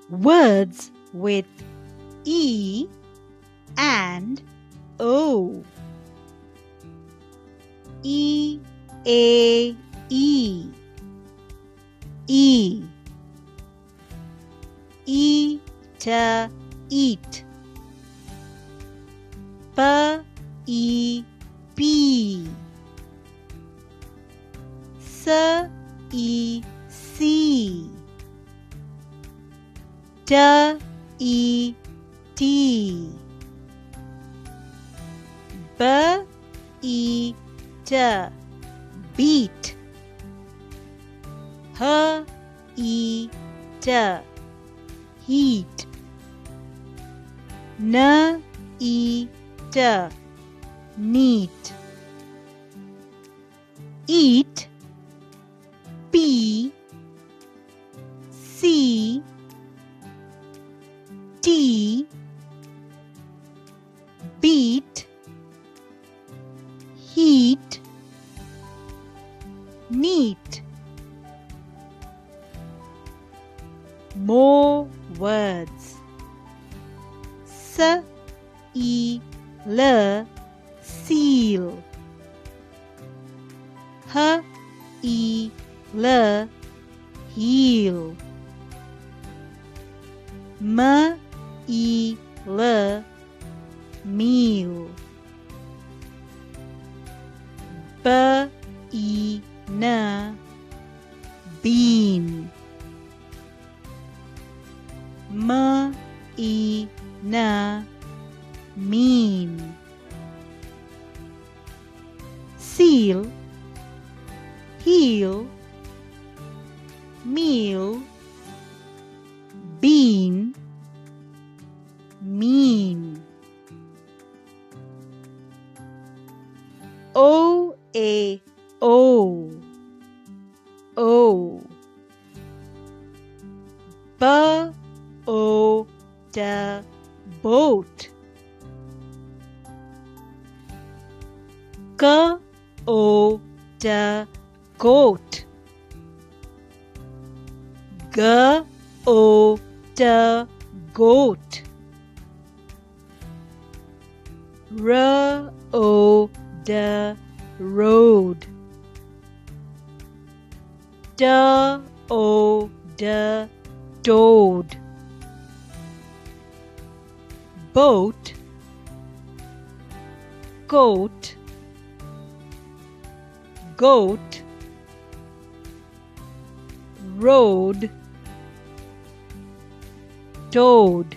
Words with E and O. E, A, E. E. Eat, eat. P, E, P. S, E, C. T, E, T. B, E, T. Beat. H, E, T. Heat. N, E, T. Neat. Eat. P, C, T. Beat. Heat. Neat. More words. S, E, L. Seal. H, E, L. Heel. M, E, L. Meal. B, E, N. Bean. M, E, N. Mean. Seal. Heel. Meal. Bean. Mean. O, A, O. O. B, O, T. Boat. K, O, T. Goat. G, O, T. Goat. R, O, D. Road. D, O, D. Toad. Boat. Goat. Goat. Road. Toad.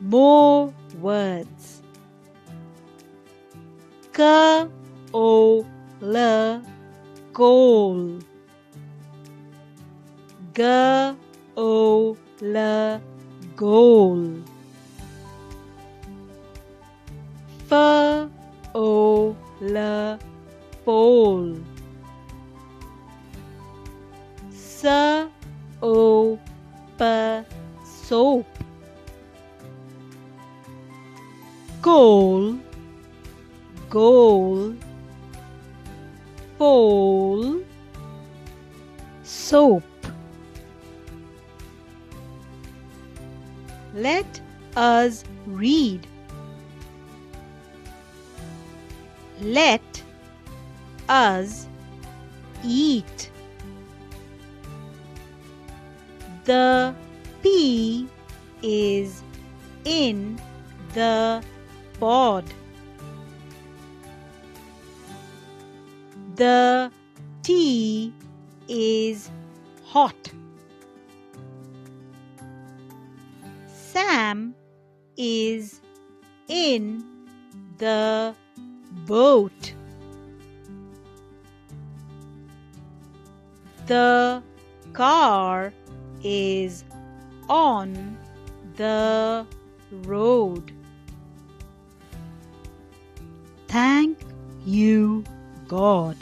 More words. K, O, L. Coal. G, O, L. Goal. F, O, L. Pole. S, O, P. Soap. Coal. Goal. Pole. Soap. Let us read. Let us eat. The pea is in the pod. The tea is hot. Sam is in the boat. The car is on the road. Thank you, God.